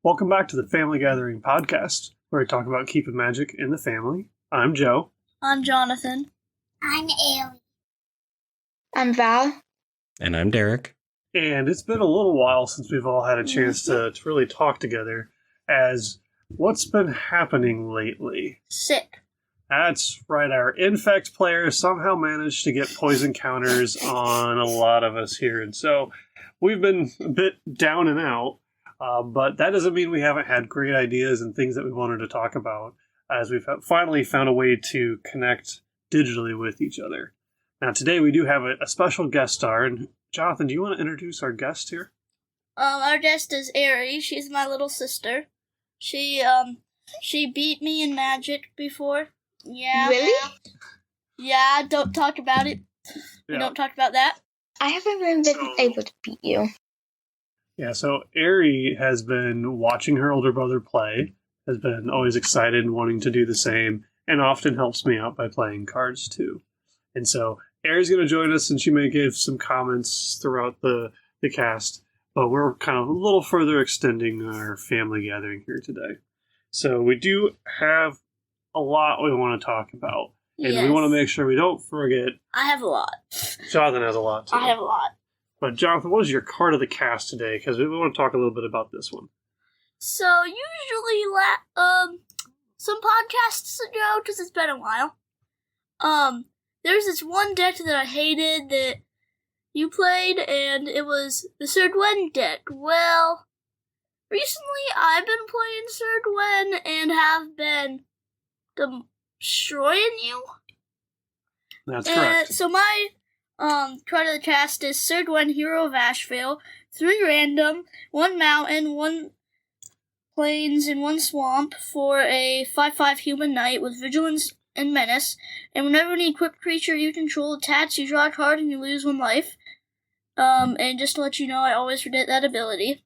Welcome back to the Family Gathering Podcast, where we talk about keeping magic in the family. I'm Joe. I'm Jonathan. I'm Ailey. I'm Val. And I'm Derek. And it's been a little while since we've all had a chance to really talk together, as what's been happening lately? Sick. That's right, our Infect player somehow managed to get poison counters on a lot of us here, and so we've been a bit down and out. But that doesn't mean we haven't had great ideas and things that we wanted to talk about, as we've finally found a way to connect digitally with each other. Now, today we do have a special guest star, and Jonathan, do you want to introduce our guest here? Our guest is Ari. She's my little sister. She beat me in Magic before. Yeah. Really? Yeah, don't talk about it. We don't talk about that. I haven't been able to beat you. Yeah, so Ari has been watching her older brother play, has been always excited and wanting to do the same, and often helps me out by playing cards too. And so Ari's going to join us, and she may give some comments throughout the cast, but we're kind of a little further extending our family gathering here today. So we do have a lot we want to talk about, and we want to make sure we don't forget. I have a lot. Jonathan has a lot too. I have a lot. But Jonathan, what is your card of the cast today? Because we want to talk a little bit about this one. So usually, some podcasts ago, because it's been a while, there's this one deck that I hated that you played, and it was the Sir Gwen deck. Well, recently I've been playing Sir Gwen and have been destroying you. That's correct. So my card of the cast is Sir Gwen, Hero of Ashvale, 3 random, 1 mountain, 1 plains, and 1 swamp for a 5/5 human knight with vigilance and menace. And whenever any equipped creature you control attacks, you draw a card and you lose 1 life. And just to let you know, I always forget that ability.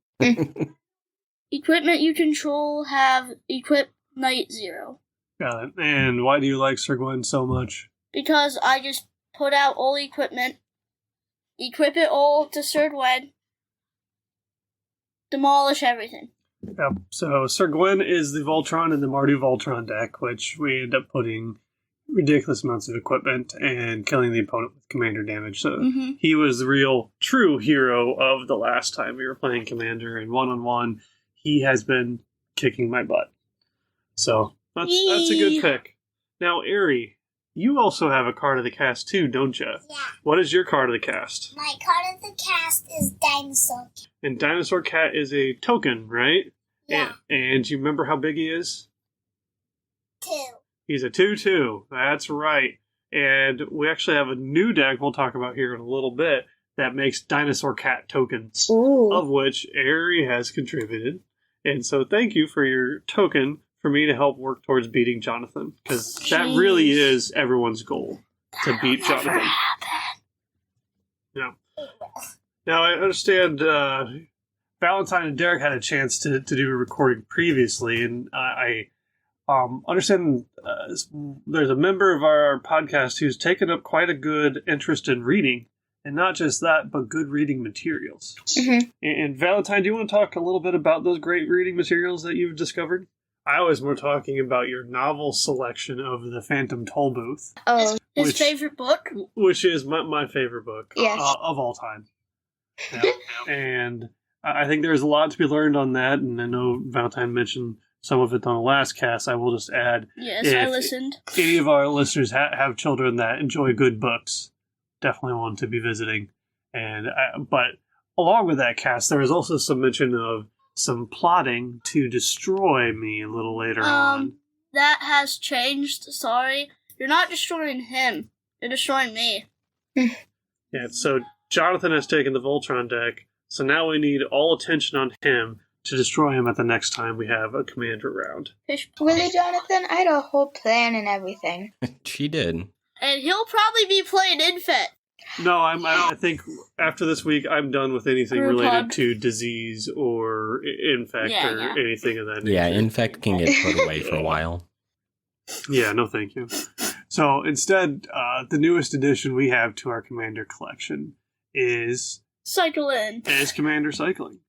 Equipment you control have equip knight 0. Got it. And why do you like Sir Gwen so much? Because I just put out all equipment, equip it all to Sir Gwen, demolish everything. Yep. So Sir Gwen is the Voltron in the Mardu Voltron deck, which we end up putting ridiculous amounts of equipment and killing the opponent with commander damage. So he was the real, true hero of the last time we were playing Commander, and one-on-one, he has been kicking my butt. So that's a good pick. Now, Ari, you also have a card of the cast too, don't you? Yeah. What is your card of the cast? My card of the cast is Dinosaur. And Dinosaur Cat is a token, right? Yeah. And you remember how big he is? 2. He's a 2/2. That's right. And we actually have a new deck we'll talk about here in a little bit that makes Dinosaur Cat tokens, of which Ari has contributed. And so thank you for your token for me to help work towards beating Jonathan, because that really is everyone's goal, to beat Jonathan. Yeah. Now, I understand Valentine and Derek had a chance to do a recording previously, and I understand there's a member of our podcast who's taken up quite a good interest in reading, and not just that, but good reading materials. And Valentine, do you want to talk a little bit about those great reading materials that you've discovered? I was more talking about your novel selection of The Phantom Tollbooth. Oh, his favorite book? Which is my favorite book of all time. Yeah. And I think there's a lot to be learned on that, and I know Valentine mentioned some of it on the last cast. I will just add, yes, I listened. Any of our listeners have children that enjoy good books, definitely want to be visiting. But along with that cast, there was also some mention of some plotting to destroy me a little later on. That has changed, sorry. You're not destroying him. You're destroying me. Yeah, so Jonathan has taken the Voltron deck, so now we need all attention on him to destroy him at the next time we have a commander round. Really, Jonathan? I had a whole plan and everything. She did. And he'll probably be playing Infect. No, I think after this week, I'm done with anything related to disease or infect or anything of that nature. Yeah, infect can get put away for a while. Yeah, no thank you. So instead, the newest addition we have to our commander collection is Cycle in. Commander Cycling.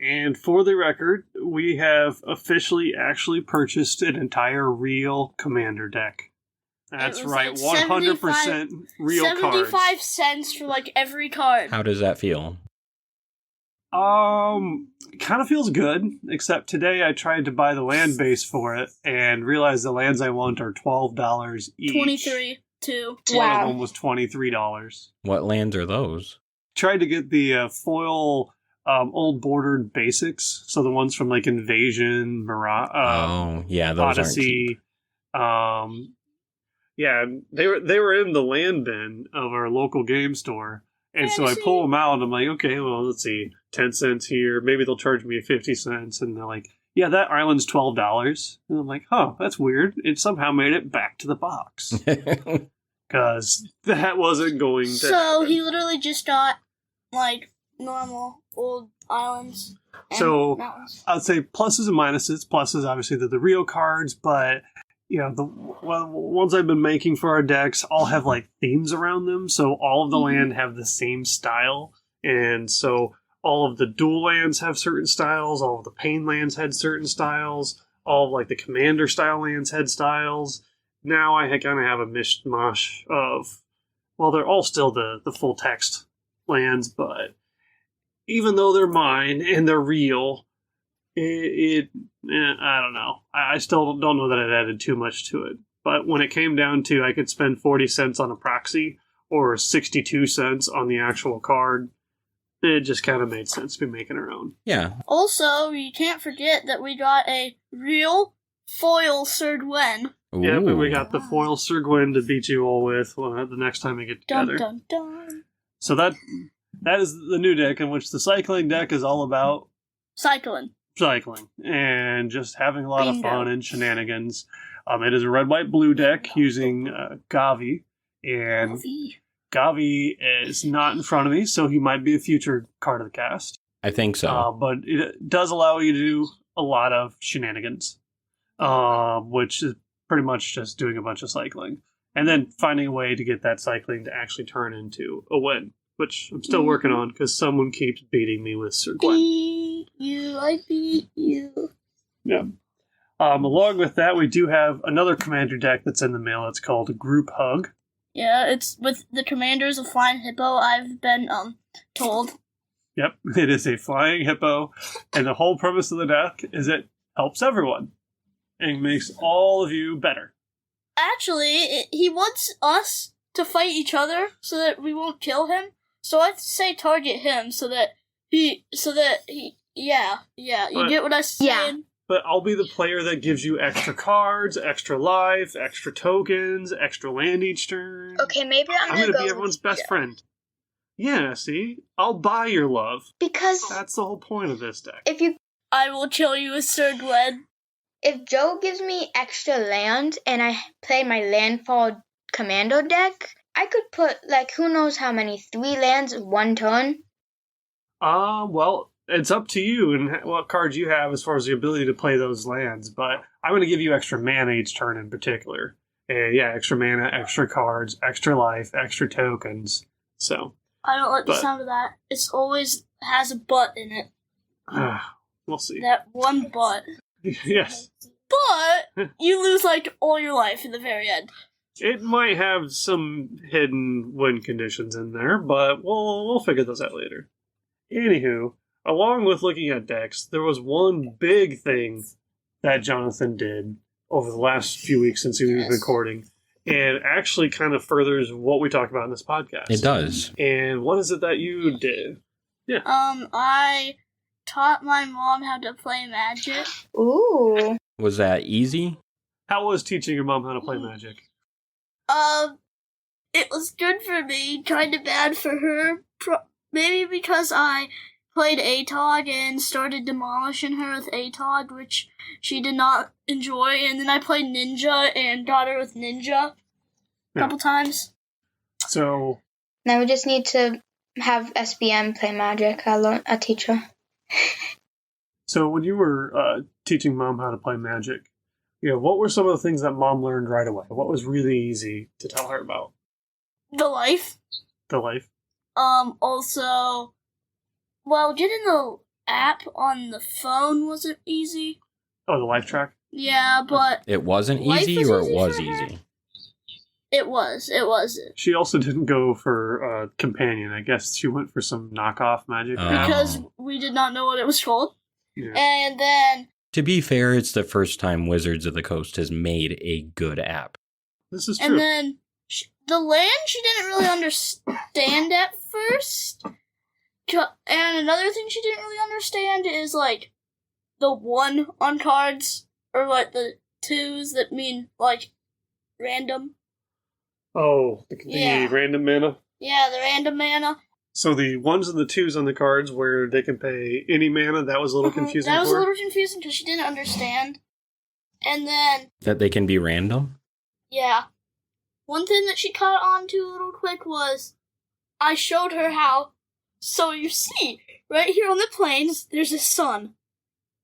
And for the record, we have officially actually purchased an entire real Commander deck. That's It was right, like 100% real 75 cards. cents for like every card. How does that feel? Kind of feels good, except today I tried to buy the land base for it and realized the lands I want are $12 each. 23 too. One Wow. of them was $23. What lands are those? Tried to get the foil old bordered basics, so the ones from like Invasion, Yeah, those aren't cheap. Odyssey. Yeah, they were in the land bin of our local game store. And so I pull them out, and I'm like, okay, well, let's see, 10 cents here. Maybe they'll charge me 50 cents. And they're like, yeah, that island's $12. And I'm like, huh, that's weird. It somehow made it back to the box. Because that wasn't going to So happen. he literally just got like normal old islands. And So mountains. I'd say pluses and minuses. Pluses, obviously, they're the real cards, but the ones I've been making for our decks all have like themes around them. So all of the land have the same style, and so all of the dual lands have certain styles. All of the pain lands had certain styles. All of like the commander style lands had styles. Now I kind of have a mishmash of, well, they're all still the full text lands, but even though they're mine and they're real, I don't know. I still don't know that it added too much to it. But when it came down to I could spend 40 cents on a proxy or 62 cents on the actual card, it just kind of made sense to be making our own. Yeah. Also, you can't forget that we got a real foil Sir Gwen. Yeah, but we Ooh. got the foil Sir Gwyn to beat you all with the next time we get Dun together. dun dun. So that is the new deck, in which the cycling deck is all about Cycling. cycling and just having a lot of Bingo. fun and shenanigans. It is a red, white, blue deck using Gavi, and Gavi is not in front of me, so he might be a future card of the cast. I think so. But it does allow you to do a lot of shenanigans, which is pretty much just doing a bunch of cycling. And then finding a way to get that cycling to actually turn into a win, which I'm still working on because someone keeps beating me with Sir Gwen. Beat you, I beat you. Yeah. Along with that, we do have another commander deck that's in the mail. It's called Group Hug. Yeah, it's with the commanders of Flying Hippo, I've been told. Yep, it is a flying hippo, and the whole premise of the deck is it helps everyone and makes all of you better. Actually, he wants us to fight each other so that we won't kill him. So I say target him so that he, yeah, you But- get what I'm saying? But I'll be the player that gives you extra cards, extra life, extra tokens, extra land each turn. Okay, maybe I'm I'm gonna going to go be everyone's with best Joe. friend. Yeah, see? I'll buy your love. Because That's the whole point of this deck. I will kill you with Sir Gwen. if Joe gives me extra land and I play my landfall commando deck, I could put like who knows how many 3 lands in 1 turn. Well, it's up to you and what cards you have as far as the ability to play those lands, but I'm going to give you extra mana each turn in particular. And yeah, extra mana, extra cards, extra life, extra tokens. So, I don't like the But- sound of that. It's always has a butt in it. we'll see. That one butt. Yes. But you lose like all your life in the very end. It might have some hidden win conditions in there, but we'll figure those out later. Anywho, along with looking at decks, there was one big thing that Jonathan did over the last few weeks since he was recording, and actually kind of furthers what we talk about in this podcast. It does. And what is it that you did? I taught my mom how to play Magic. Ooh. Was that easy? How was teaching your mom how to play Magic? It was good for me, kind of bad for her. Maybe because I played Atog and started demolishing her with Atog, which she did not enjoy. And then I played Ninja and got her with Ninja a couple times. So, Now we just need to have SBM play Magic. I'll teach her. So when you were teaching Mom how to play Magic, what were some of the things that Mom learned right away? What was really easy to tell her about The life. the life? Also, well, getting the app on the phone wasn't easy. Oh, the life track? Yeah, but It wasn't Life easy, was or easy it was for her? easy? it was. She also didn't go for companion. I guess she went for some knockoff magic. Oh. Because we did not know what it was called. Yeah. And then To be fair, it's the first time Wizards of the Coast has made a good app. This is true. And then the land she didn't really understand at first. And another thing she didn't really understand is like the 1 on cards, or like the 2s that mean like random. Oh, the Yeah. random mana. Yeah, the random mana. So the 1s and the 2s on the cards where they can pay any mana, that was a little confusing That was for a her? little confusing because she didn't understand. And then, That they can be random? yeah. One thing that she caught on to a little quick was I showed her how. So you see, right here on the plains, there's a sun.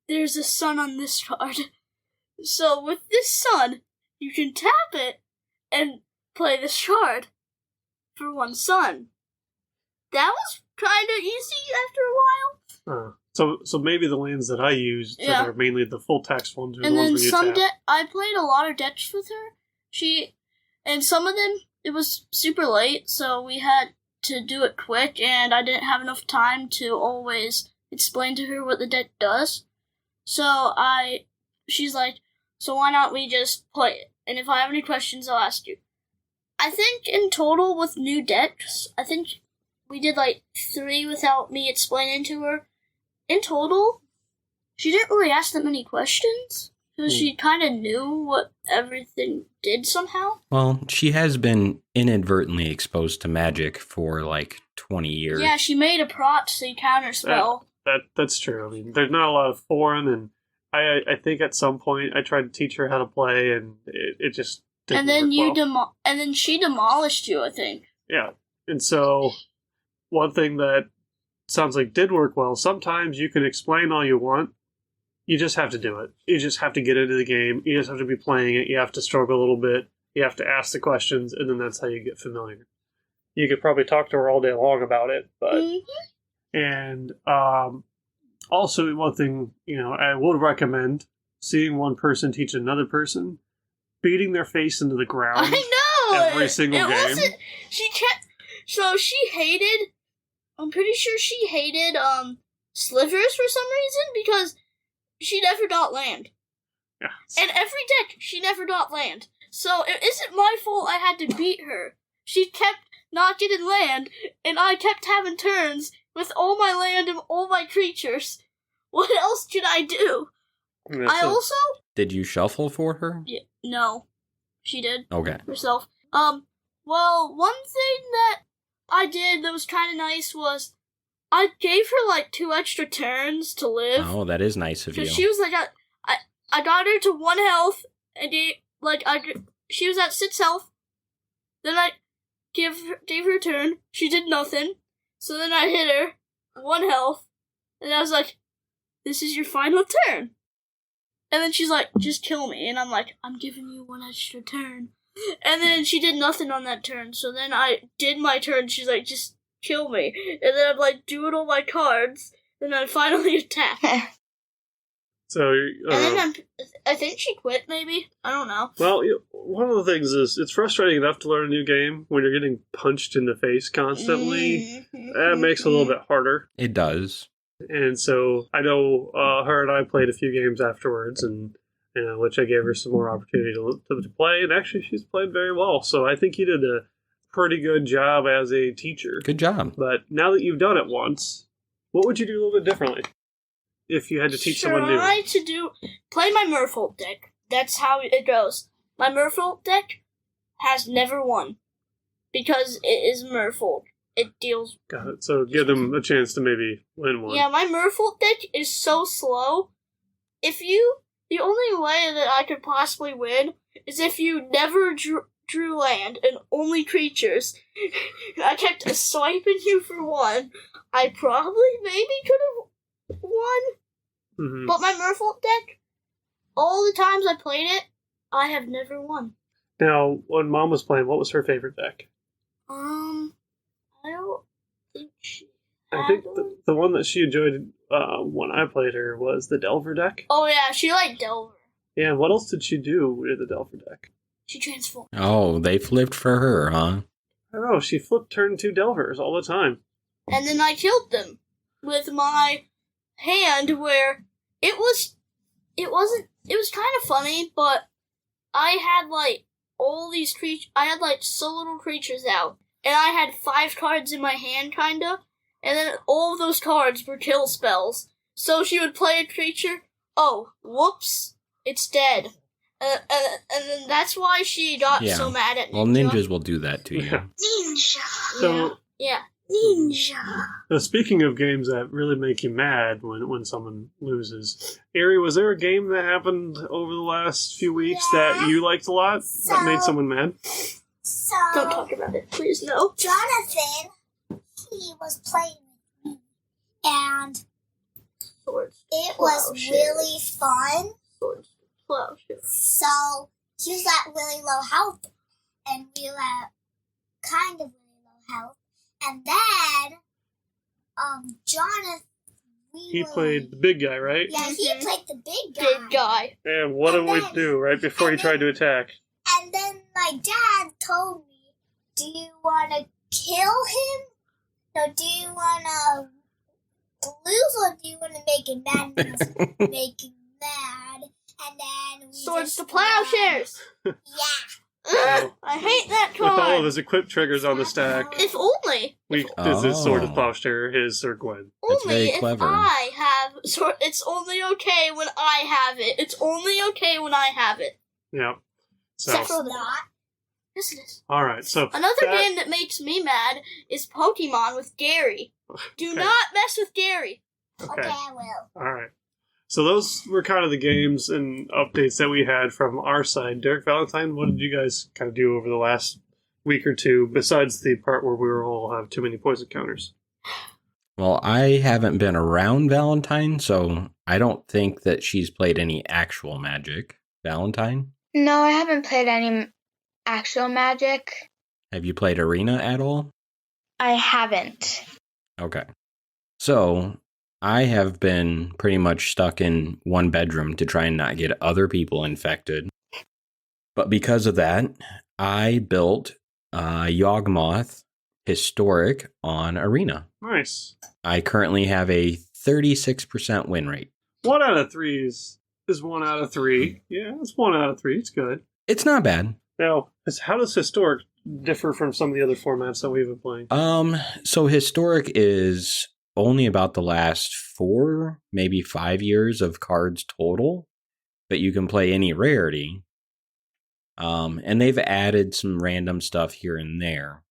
There's a sun on this card. So with this sun, you can tap it and play this card for 1 sun. That was kind of easy after a while. So maybe the lands that I used Yeah. that are mainly the full text ones are And the ones then where you tap. I played a lot of decks with her. And some of them, it was super late, so we had to do it quick, and I didn't have enough time to always explain to her what the deck does. So she's like, so why not we just play it? And if I have any questions, I'll ask you. I think in total with new decks, I think we did like 3 without me explaining to her. In total, she didn't really ask that many questions, because she kind of knew what everything did somehow. Well, she has been inadvertently exposed to magic for like 20 years. Yeah, she made a proxy counterspell. That's true. I mean, there's not a lot of foreign, and I think at some point I tried to teach her how to play, and it just didn't And then work well. and then she demolished you, I think. Yeah. And so one thing that sounds like did work well, sometimes you can explain all you want. You just have to do it. You just have to get into the game. You just have to be playing it. You have to struggle a little bit. You have to ask the questions, and then that's how you get familiar. You could probably talk to her all day long about it, but... Mm-hmm. And also, one thing, I would recommend seeing one person teach another person, beating their face into the ground. I know! Every single game. Wasn't... She hated... I'm pretty sure she hated, Slivers for some reason, because she never got land. Yeah. And every deck, she never got land. So it isn't my fault I had to beat her. She kept not getting land, and I kept having turns with all my land and all my creatures. What else could I do? Also... Did you shuffle for her? Yeah, no. She did. Okay. Herself. Well, one thing that I did that was kind of nice was I gave her like 2 extra turns to live. Oh, that is nice of you. So she was like, I got her to 1 health, and she was at 6 health. Then I gave her a turn. She did nothing. So then I hit her 1 health, and I was like, this is your final turn. And then she's like, just kill me. And I'm like, I'm giving you 1 extra turn. And then she did nothing on that turn. So then I did my turn. She's like, just kill me. And then I'm like, doing all my cards. Then I finally attack. So, And then I think she quit, maybe. I don't know. well, one of the things is it's frustrating enough to learn a new game when you're getting punched in the face constantly. That makes it a little bit harder. It does. And so I know her and I played a few games afterwards, and which I gave her some more opportunity to play. And actually, she's played very well. So I think you did a pretty good job as a teacher. Good job. But now that you've done it once, what would you do a little bit differently if you had to teach someone new? Try to play my Merfolk deck. That's how it goes. My Merfolk deck has never won because it is Merfolk. It deals. Got it. So give them a chance to maybe win one. Yeah, my Merfolk deck is so slow. The only way that I could possibly win is if you never drew land and only creatures. I kept swiping you for 1. I probably maybe could have won. Mm-hmm. But my Merfolk deck, all the times I played it, I have never won. Now, when Mom was playing, what was her favorite deck? I don't think she I think the one that she enjoyed when I played her was the Delver deck. Oh yeah, she liked Delver. Yeah, what else did she do with the Delver deck? She transformed. Oh, they flipped for her, huh? I don't know, she flipped turn 2 Delvers all the time. And then I killed them with my hand where it was kind of funny, but I had like all these creatures, I had like so little creatures out, and I had 5 cards in my hand kinda, and then all of those cards were kill spells. So she would play a creature, oh, whoops, it's dead. And then that's why she got so mad at Ninja. Well, ninjas will do that to you. Yeah. Ninja. So, Yeah. Ninja. so speaking of games that really make you mad when someone loses, Ari, was there a game that happened over the last few weeks that you liked a lot that made someone mad? So, Don't talk about it, please, no. Jonathan, he was playing with me, and Swords. it was really fun. Swords. Plowshare. So, he was at really low health, and we were at kind of really low health. And then, Jonathan, He played the big guy, right? Yeah, he played the big guy. Big guy. And what did we do right before he tried to attack? And then my dad told me, do you want to kill him? Or do you want to lose, or do you want to make him mad? And he was making mad. And then we Swords just to plowshares. Yeah. Ugh, I hate that With all of card. his equip triggers on the stack, If only. this is Sword of Plowshare, his Sir Gwen. That's Only very if clever. I have sword. It's only okay when I have it. It's only okay when I have it. Yeah. So, Except for Not. Yes, it is. all right. So Another that- game that makes me mad is Pokemon with Gary. Do Okay. not mess with Gary. Okay, I will. All right. So those were kind of the games and updates that we had from our side. Derek Valentine, what did you guys kind of do over the last week or two, besides the part where we all have too many poison counters? Well, I haven't been around Valentine, so I don't think that she's played any actual Magic. Valentine, No, I haven't played any actual Magic. have you played Arena at all? I haven't. Okay. So, I have been pretty much stuck in one bedroom to try and not get other people infected. But because of that, I built Yawgmoth Historic on Arena. Nice. I currently have a 36% win rate. 1 out of 3 is 1 out of 3. Yeah, it's 1 out of 3. It's good. It's not bad. Now, how does Historic differ from some of the other formats that we've been playing? So Historic is only about the last 4, maybe 5 years of cards total, but you can play any rarity. And they've added some random stuff here and there.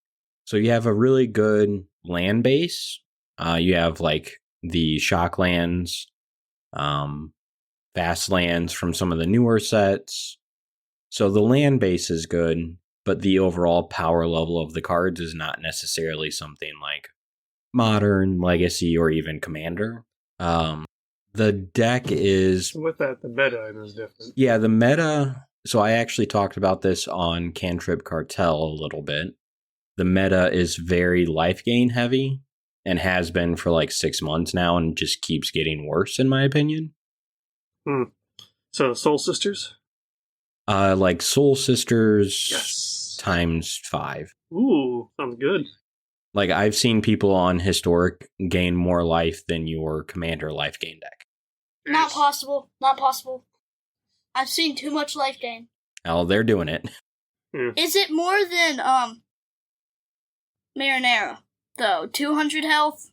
So you have a really good land base. You have like the shock lands, fast lands from some of the newer sets. So the land base is good, but the overall power level of the cards is not necessarily something like Modern, Legacy, or even Commander. The deck is... With that, the meta I know is different. Yeah, the meta... So I actually talked about this on Cantrip Cartel a little bit. The meta is very life gain heavy and has been for like 6 months now and just keeps getting worse in my opinion. So, Soul Sisters? Like Soul Sisters Yes. times 5. Ooh, sounds good. Like I've seen people on Historic gain more life than your Commander life gain deck. Not possible. Not possible. I've seen too much life gain. Oh, they're doing it. Is it more than Marinara though? 200 health.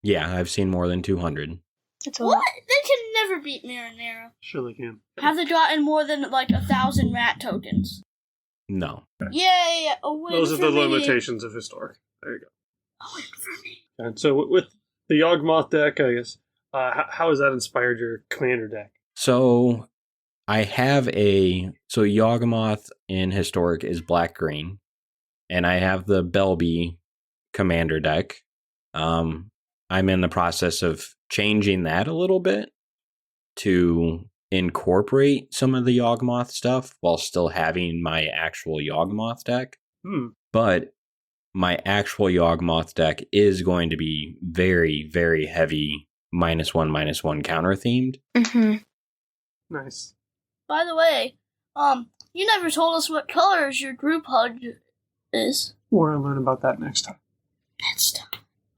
Yeah, I've seen more than 200. That's a What? lot. They can never beat Marinara. Sure they can. Have they gotten more than like 1,000 rat tokens? No. Yay! A win Those are for the me. limitations of Historic. There you go. A win for me. And so with the Yawgmoth deck, I guess, how has that inspired your Commander deck? So I have so Yawgmoth in Historic is black-green, and I have the Belby Commander deck. I'm in the process of changing that a little bit to incorporate some of the Yawgmoth stuff while still having my actual Yawgmoth deck. But my actual Yawgmoth deck is going to be very, very heavy -1/-1 counter themed. Mm-hmm. Nice. By the way, you never told us what colors your group hug is. We're going to learn about that next time.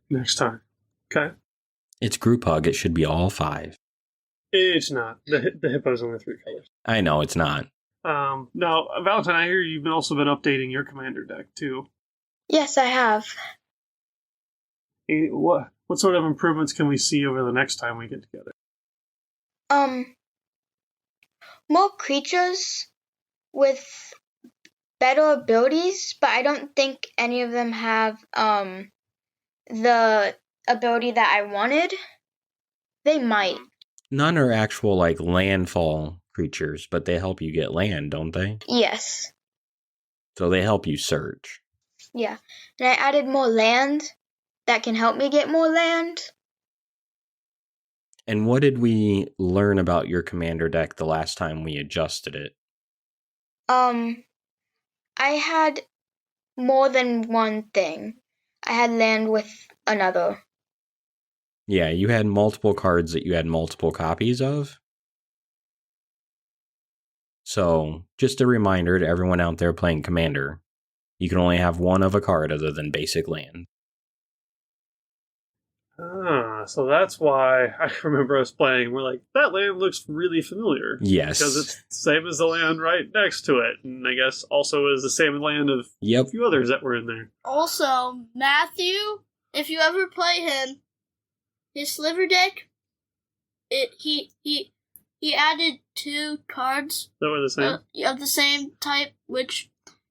Next time. Okay. It's group hug. It should be all 5. It's not. The hippo's only 3 colors. I know it's not. Now, Valentine, I hear you've also been updating your commander deck, too. Yes, I have. What sort of improvements can we see over the next time we get together? More creatures with better abilities, but I don't think any of them have the ability that I wanted. They might. None are actual, like, landfall creatures, but they help you get land, don't they? Yes. So they help you search. Yeah. And I added more land that can help me get more land. And what did we learn about your commander deck the last time we adjusted it? I had more than one thing. I had land with another. Yeah, you had multiple cards that you had multiple copies of. So, just a reminder to everyone out there playing Commander, you can only have one of a card other than basic land. So that's why I remember us playing. We're like, that land looks really familiar. Yes. Because it's the same as the land right next to it. And I guess also is the same land of a few others that were in there. Also, Matthew, if you ever play him, his sliver deck, he added 2 cards That were the same? of the same type, which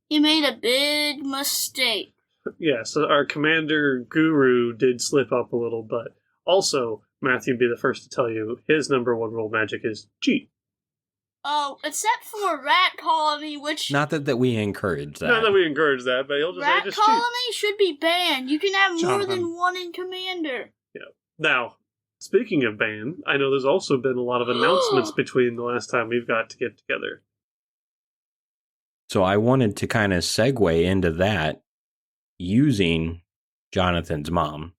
he made a big mistake. Yeah, so our commander guru did slip up a little, but also, Matthew would be the first to tell you his number 1 rule magic is cheat. Oh, except for Rat Colony, which... Not that we encourage that. Not that we encourage that, but he'll just say Rat just Colony cheat. should be banned. You can have more Jonathan. than 1 in Commander. Yeah. Now, speaking of ban, I know there's also been a lot of announcements between the last time we've got to get together. So I wanted to kind of segue into that using Jonathan's mom.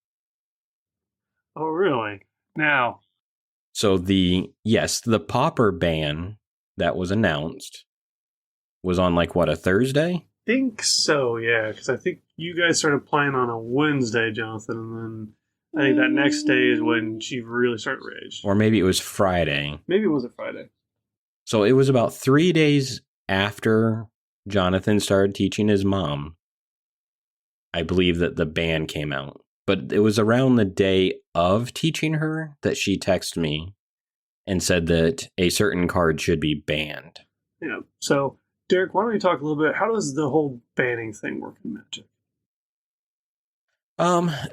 Oh, really? Now, So the Pauper ban that was announced was on a Thursday? think so, yeah, because I think you guys started playing on a Wednesday, Jonathan, and then I think that next day is when she really started Rage. Or maybe it was Friday. Maybe it was a Friday. So it was about 3 days after Jonathan started teaching his mom, I believe, that the ban came out. But it was around the day of teaching her that she texted me and said that a certain card should be banned. Yeah. So, Derek, why don't you talk a little bit? How does the whole banning thing work in Magic?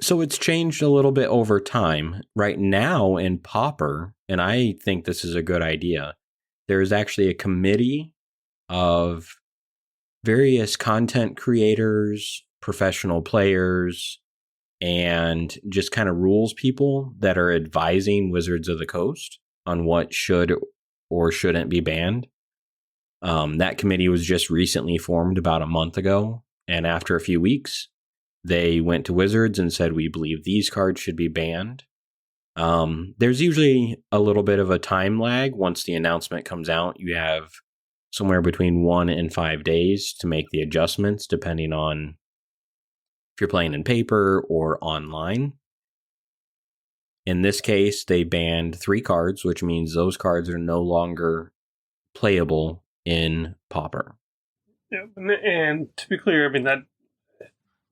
So it's changed a little bit over time. Right now in Pauper, and I think this is a good idea, there is actually a committee of various content creators, professional players, and just kind of rules people that are advising Wizards of the Coast on what should or shouldn't be banned. That committee was just recently formed about a month ago, and after a few weeks, they went to Wizards and said, we believe these cards should be banned. There's usually a little bit of a time lag. Once the announcement comes out, you have somewhere between 1 and 5 days to make the adjustments, depending on if you're playing in paper or online. In this case, they banned 3 cards, which means those cards are no longer playable in Pauper. Yeah, and to be clear, I mean,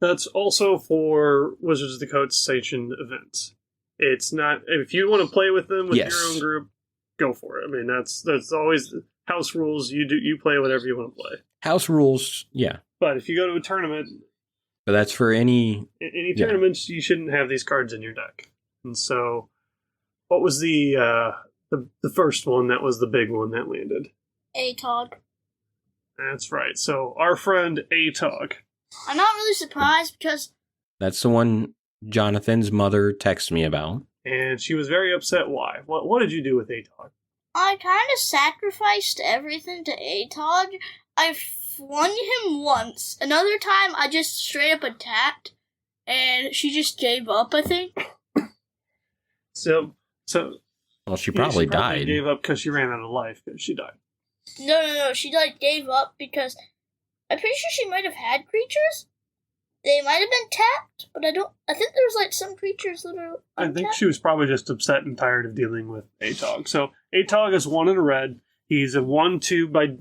that's also for Wizards of the Coast sanctioned events. It's not, if you want to play with them with Yes. your own group, go for it. I mean, that's always house rules. You play whatever you want to play. House rules, yeah. But if you go to a tournament, But that's for any... tournaments, you shouldn't have these cards in your deck. And so, what was the first one that was the big one that landed? Atog. That's right. So, our friend Atog. I'm not really surprised because That's the one Jonathan's mother texted me about. And she was very upset. Why? What did you do with Atog? I kind of sacrificed everything to Atog. I flung him once. Another time, I just straight up attacked, and she just gave up, I think. So Well, she probably died. Gave up because she ran out of life. Because she died. No. She gave up because I'm pretty sure she might have had creatures. They might have been tapped, but I think there's some creatures that are untapped. I think she was probably just upset and tired of dealing with Atog. So Atog is 1 in a red. He's a 1/2 by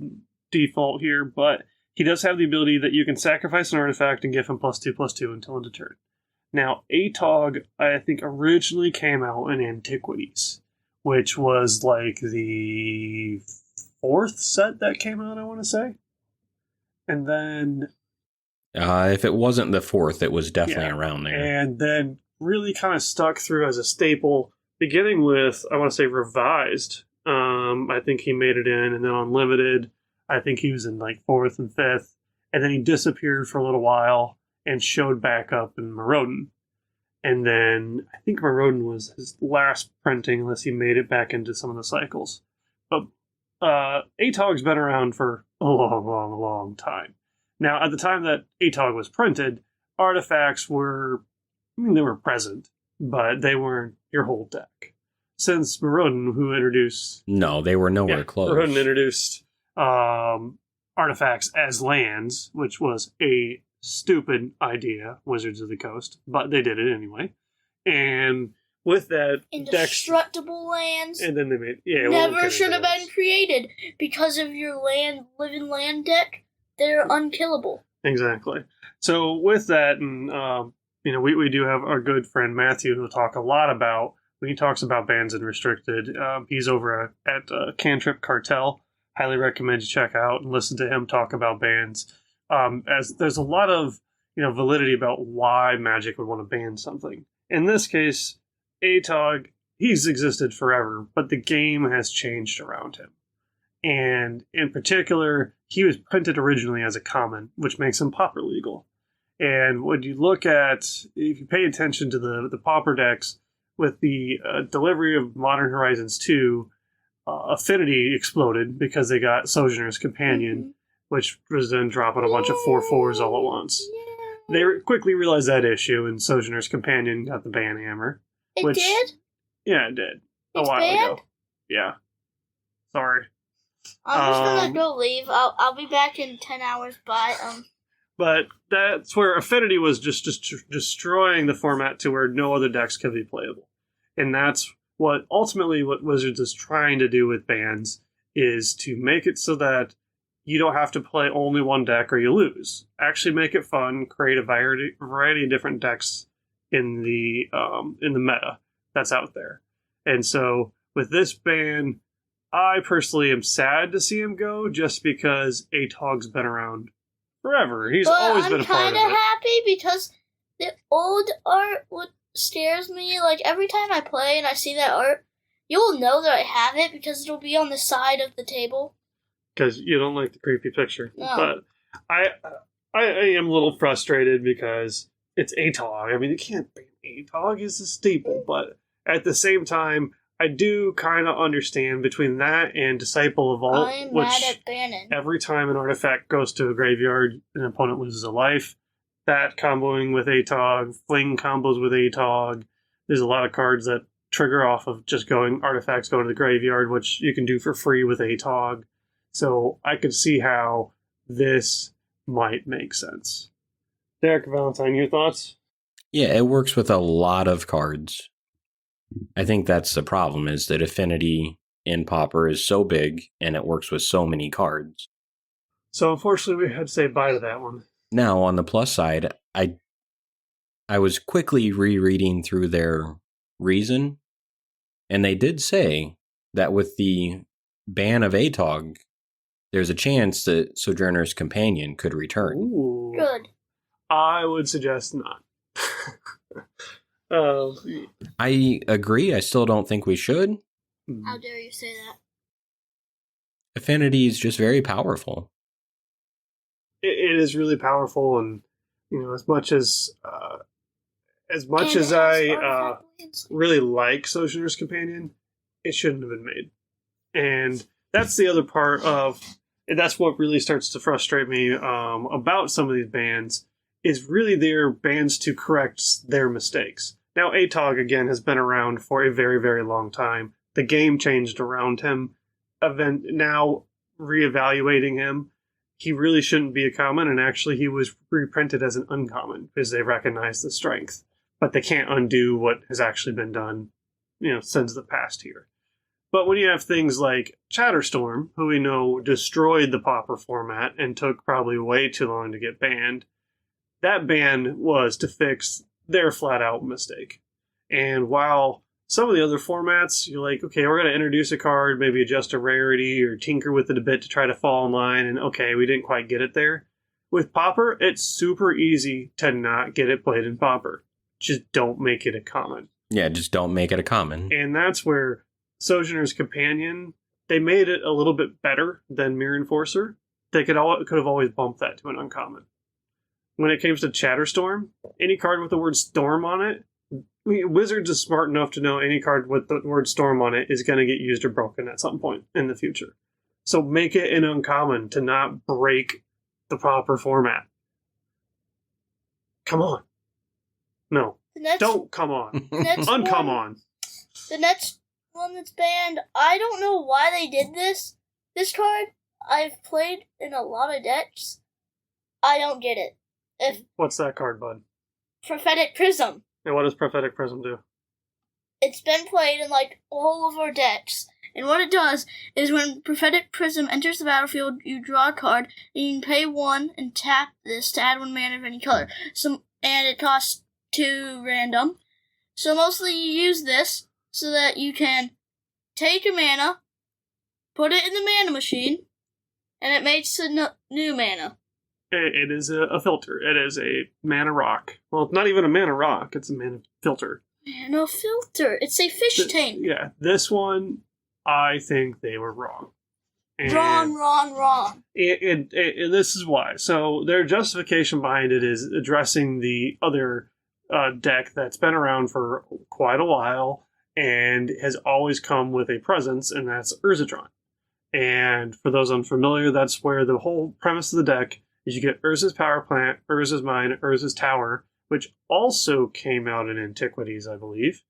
default here, but he does have the ability that you can sacrifice an artifact and give him +2/+2 until end of turn. Now, Atog, I think, originally came out in Antiquities, which was the 4th set that came out, I want to say. And then... if it wasn't the 4th, it was definitely around there. And then really kind of stuck through as a staple, beginning with, I want to say, Revised. I think he made it in, and then Unlimited, I think he was in 4th and 5th. And then he disappeared for a little while and showed back up in Marauden. And then I think Marauden was his last printing, unless he made it back into some of the cycles. But Atog's been around for a long time. Now, at the time that Atog was printed, artifacts were present, but they weren't your whole deck. Since Marauden, who introduced... No, they were nowhere close. Marauden introduced artifacts as lands, which was a stupid idea, Wizards of the Coast, but they did it anyway. And with that... Indestructible lands. And then they made... never should have been created because of your living land deck. They're unkillable. Exactly. So with that, and we do have our good friend Matthew who'll talk a lot about, when he talks about bans and restricted, he's over at Cantrip Cartel. Highly recommend you check out and listen to him talk about bans. As there's a lot of validity about why Magic would want to ban something. In this case, Atog, he's existed forever, but the game has changed around him. And in particular, he was printed originally as a common, which makes him pauper legal. And when you look at, if you pay attention to the pauper decks, with the delivery of Modern Horizons 2, Affinity exploded because they got Sojourner's Companion, which was then dropping a bunch of 4/4s all at once. They quickly realized that issue, and Sojourner's Companion got the ban hammer. It did? Yeah, it did. It's a while banned? ago. Yeah. Sorry. I'm just gonna go leave. I'll be back in 10 hours. Bye. But that's where Affinity was just destroying the format to where no other decks could be playable. And that's what Wizards is trying to do with bans, is to make it so that you don't have to play only one deck or you lose. Actually make it fun, create a variety of different decks in the meta that's out there. And so with this ban, I personally am sad to see him go, just because Atog's been around forever. He's always been a part of it. I'm kind of happy because the old art scares me. Every time I play and I see that art, you'll know that I have it because it'll be on the side of the table. Because you don't like the creepy picture. No. But I am a little frustrated because it's Atog. I mean, you can't ban Atog. He's a staple. But at the same time, I do kind of understand between that and Disciple of Vault, I'm which mad at banning. every time an artifact goes to a graveyard, an opponent loses a life. That comboing with Atog, Fling combos with Atog. There's a lot of cards that trigger off of just artifacts going to the graveyard, which you can do for free with Atog. So I could see how this might make sense. Derek Valentine, your thoughts? Yeah, it works with a lot of cards. I think that's the problem, is that Affinity in Pauper is so big and it works with so many cards. So unfortunately we had to say bye to that one. Now, on the plus side, I was quickly rereading through their reason, and they did say that with the ban of Atog, there's a chance that Sojourner's Companion could return. Ooh. Good. I would suggest not. I agree. I still don't think we should. How dare you say that? Affinity is just very powerful. It is really powerful, and as much as I really like Sojourner's Companion, it shouldn't have been made. And that's the other part of that's what really starts to frustrate me about some of these bans, is really they're bans to correct their mistakes. Now, Atog, again, has been around for a very, very long time. The game changed around him. Now, reevaluating him, he really shouldn't be a common, and actually he was reprinted as an uncommon because they recognize the strength. But they can't undo what has actually been done, since the past here. But when you have things like Chatterstorm, who we know destroyed the Pauper format and took probably way too long to get banned, that ban was to fix their flat-out mistake. And while some of the other formats, you're like, okay, we're going to introduce a card, maybe adjust a rarity or tinker with it a bit to try to fall in line, and okay, we didn't quite get it there. With Pauper, it's super easy to not get it played in Pauper. Just don't make it a common. Yeah, just don't make it a common. And that's where Sojourner's Companion, they made it a little bit better than Mirror Enforcer. They could have always bumped that to an uncommon. When it comes to Chatterstorm, any card with the word Storm on it, Wizards is smart enough to know any card with the word Storm on it is going to get used or broken at some point in the future. So make it an uncommon to not break the proper format. Come on. No. Don't come on. Uncome on. The next one that's banned, I don't know why they did this. This card, I've played in a lot of decks. I don't get it. What's that card, bud? Prophetic Prism. And what does Prophetic Prism do? It's been played in all of our decks. And what it does is when Prophetic Prism enters the battlefield, you draw a card, and you can pay 1 and tap this to add 1 mana of any color. And it costs 2 random. So mostly you use this so that you can take a mana, put it in the mana machine, and it makes a new mana. It is a filter. It is a mana rock. Well, it's not even a mana rock. It's a mana filter. Mana filter. It's a fish tank. Yeah, this one, I think they were wrong. And Wrong. And this is why. So their justification behind it is addressing the other deck that's been around for quite a while and has always come with a presence, and that's Urzatron. And for those unfamiliar, that's where the whole premise of the deck is you get Urza's Power Plant, Urza's Mine, Urza's Tower, which also came out in Antiquities, I believe.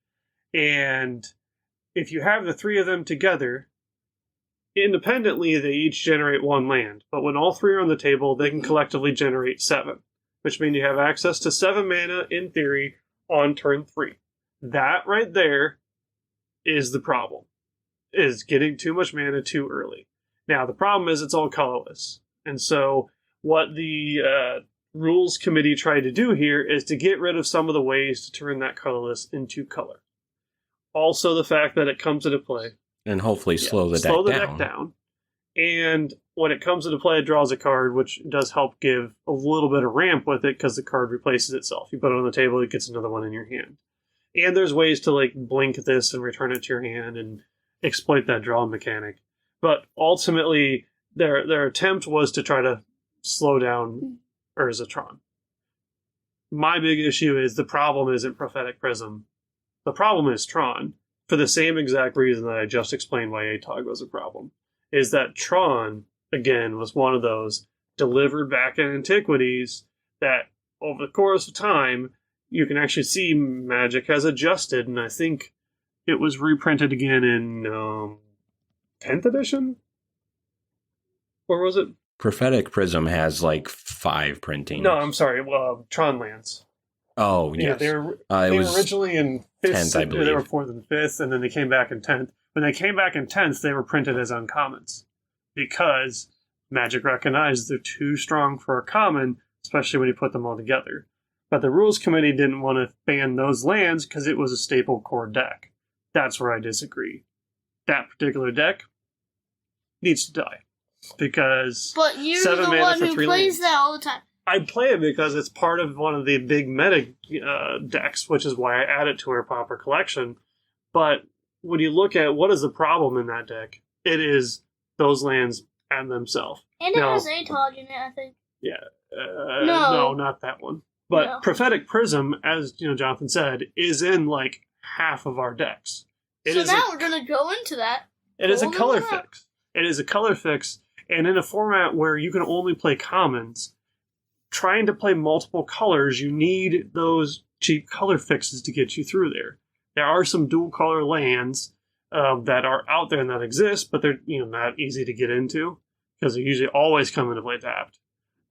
And if you have the 3 of them together, independently, they each generate 1 land. But when all 3 are on the table, they can collectively generate 7, which means you have access to 7 mana, in theory, on turn 3. That right there is the problem, is getting too much mana too early. Now, the problem is it's all colorless. And so what the rules committee tried to do here is to get rid of some of the ways to turn that colorless into color. Also, the fact that it comes into play. And hopefully slow the deck down. And when it comes into play, it draws a card, which does help give a little bit of ramp with it because the card replaces itself. You put it on the table, it gets another one in your hand. And there's ways to blink this and return it to your hand and exploit that draw mechanic. But ultimately, their attempt was to try to slow down Urzatron. My big issue is the problem isn't Prophetic Prism. The problem is Tron, for the same exact reason that I just explained why Atog was a problem. Is that Tron, again, was one of those delivered back in Antiquities that over the course of time, you can actually see Magic has adjusted, and I think it was reprinted again in 10th edition? Or was it? Prophetic Prism has 5 printings. No, I'm sorry. Tron lands. Oh, yeah. yes. They were originally in 5th, I believe. They were 4th and 5th, and then they came back in 10th. When they came back in 10th, they were printed as uncommons because Magic recognized they're too strong for a common, especially when you put them all together. But the rules committee didn't want to ban those lands because it was a staple core deck. That's where I disagree. That particular deck needs to die because but you're the one who plays that all the time. I play it because it's part of one of the big meta decks, which is why I add it to our Pauper collection. But when you look at what is the problem in that deck, it is those lands and themselves. And it has Atog in it, I think. Yeah. No, not that one. But Prophetic Prism, as Jonathan said, is in half of our decks. So now we're going to go into that. It is a color fix. It is a color fix, And in a format where you can only play commons, trying to play multiple colors, you need those cheap color fixes to get you through there. There are some dual color lands that are out there and that exist, but they're not easy to get into because they usually always come into play tapped.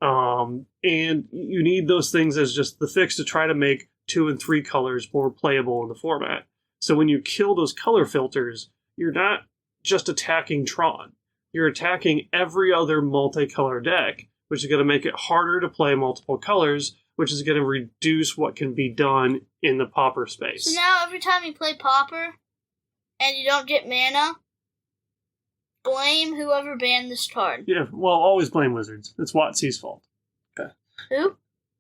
And you need those things as just the fix to try to make 2 and 3 colors more playable in the format. So when you kill those color filters, you're not just attacking Tron. You're attacking every other multicolor deck, which is going to make it harder to play multiple colors, which is going to reduce what can be done in the Pauper space. So now every time you play Pauper and you don't get mana, blame whoever banned this card. Yeah, well, always blame Wizards. It's WotC's fault. Okay. Who?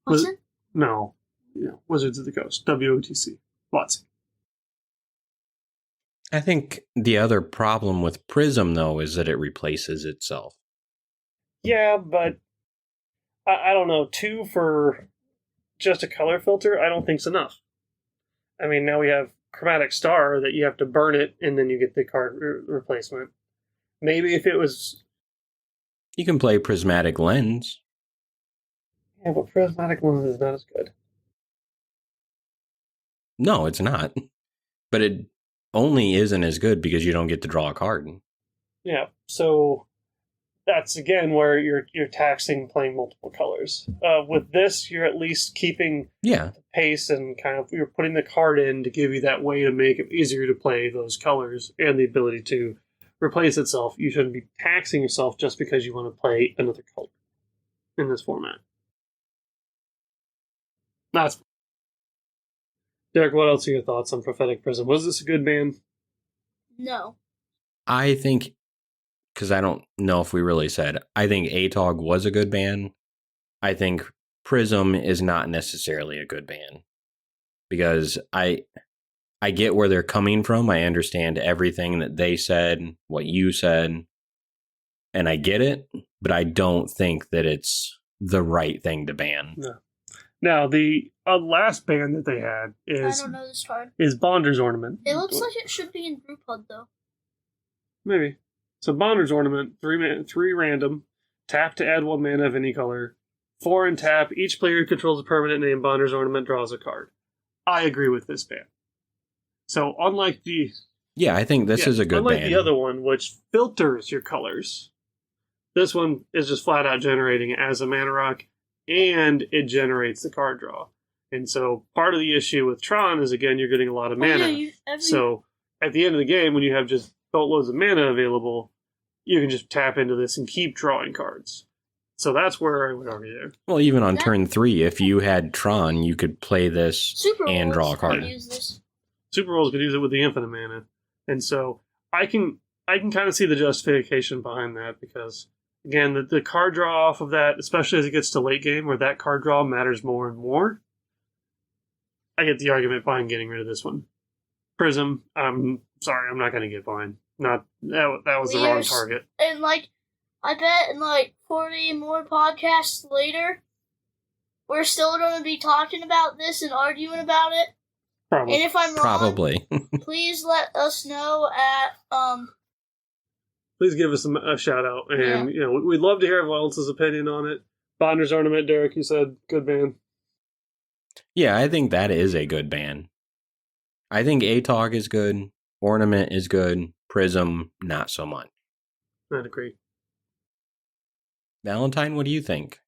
Wilson? No. Yeah, Wizards of the Coast. WOTC. WotC. I think the other problem with Prism, though, is that it replaces itself. Yeah, but I don't know. 2 for just a color filter, I don't think's enough. I mean, now we have Chromatic Star that you have to burn it and then you get the card replacement. Maybe if it was... You can play Prismatic Lens. Yeah, but Prismatic Lens is not as good. No, it's not. But it only isn't as good because you don't get to draw a card. Yeah, so that's again where you're taxing playing multiple colors. With this, you're at least keeping the pace and kind of you're putting the card in to give you that way to make it easier to play those colors and the ability to replace itself. You shouldn't be taxing yourself just because you want to play another color in this format. That's Derek, what else are your thoughts on Prophetic Prism? Was this a good ban? No. I think, because I don't know if we really said, I think Atog was a good ban. I think Prism is not necessarily a good ban. Because I get where they're coming from. I understand everything that they said, what you said, and I get it, but I don't think that it's the right thing to ban. No. Now, the last ban that they had I don't know this card. is Bonder's Ornament. It looks like it should be in Group HUD, though. Maybe. So Bonder's Ornament, 3 random, tap to add 1 mana of any color, 4 and tap, each player who controls a permanent named Bonder's Ornament draws a card. I agree with this ban. So unlike the... Yeah, I think this is a good ban. Unlike the other one, which filters your colors, this one is just flat out generating it as a mana rock, and it generates the card draw. And so part of the issue with Tron is, again, you're getting a lot of mana. So at the end of the game, when you have just boatloads of mana available, you can just tap into this and keep drawing cards. So that's where I would argue there. Well, even on turn 3, if you had Tron, you could play this and draw a card. Super Rolls could use it with the infinite mana. And so I can kind of see the justification behind that because, again, the card draw off of that, especially as it gets to late game where that card draw matters more and more, I get the argument behind getting rid of this one. Prism, I'm sorry, I'm not going to get behind. That was the wrong target. And, I bet in, 40 more podcasts later, we're still going to be talking about this and arguing about it. Probably. And if I'm wrong, Probably. please let us know at, Please give us a shout out. And, we'd love to hear everyone else's opinion on it. Bonder's Ornament, Derek, you said, good ban. Yeah, I think that is a good ban. I think Atog is good. Ornament is good. Prism, not so much. I'd agree. Valentine, what do you think?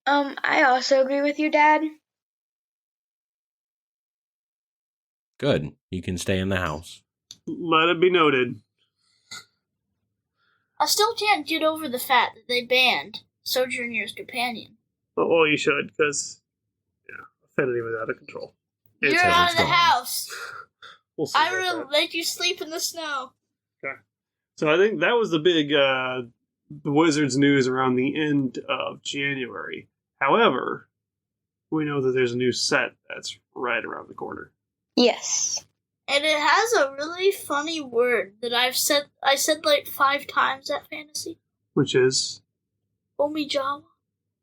I also agree with you, Dad. Good. You can stay in the house. Let it be noted. I still can't get over the fact that they banned Sojourner's Companion. Oh, you should, because, Affinity was out of control. You're out of the house. We'll see I'm going to let you sleep in the snow. Okay. So I think that was the big the Wizards news around the end of January. However, we know that there's a new set that's right around the corner. Yes. And it has a really funny word that I said 5 times at Fantasy. Which is? Omijawa.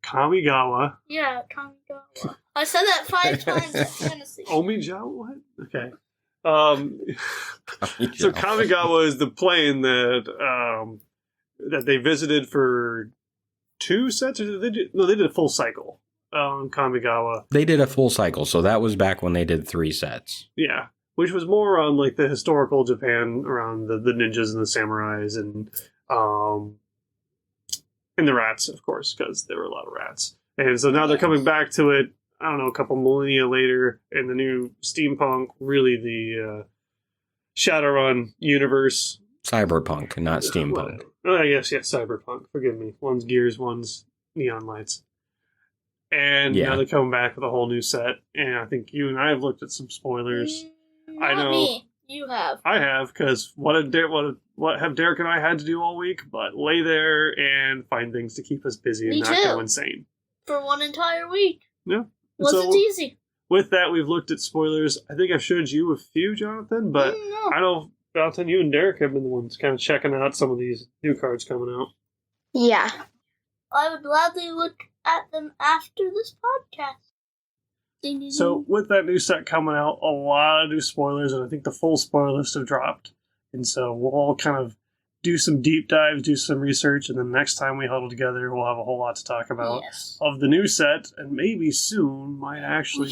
Kamigawa. Yeah, Kamigawa. I said that 5 times at Fantasy. Omijawa? What? Okay. So Kamigawa is the plane that that they visited for 2 sets, or they did a full cycle in Kamigawa. They did a full cycle, so that was back when they did 3 sets. Yeah, which was more on like the historical Japan around the ninjas and the samurais and the rats, of course, because there were a lot of rats. And so now they're coming back to it, I don't know, a couple millennia later in the new steampunk, really the Shadowrun universe. Cyberpunk, not steampunk. Yes, cyberpunk. Forgive me. One's gears, one's neon lights. And now they're coming back with a whole new set. And I think you and I have looked at some spoilers. I know. Me. You have. I have, because what have Derek and I had to do all week but lay there and find things to keep us busy and not go insane. For one entire week. Yeah. Wasn't easy. With that, we've looked at spoilers. I think I've showed you a few, Jonathan, but I know, Jonathan, you and Derek have been the ones kind of checking out some of these new cards coming out. Yeah. I would gladly look at them after this podcast. Ding, ding, So, ding. with that new set coming out, a lot of new spoilers, and I think the full spoiler list have dropped. And so, we'll all kind of do some deep dives, do some research, and then next time we huddle together, we'll have a whole lot to talk about of the new set, and maybe soon might actually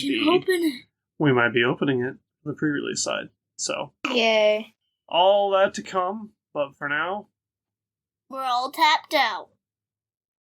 we might be opening it for the pre-release side. So, Yay. all that to come, but for now, we're all tapped out.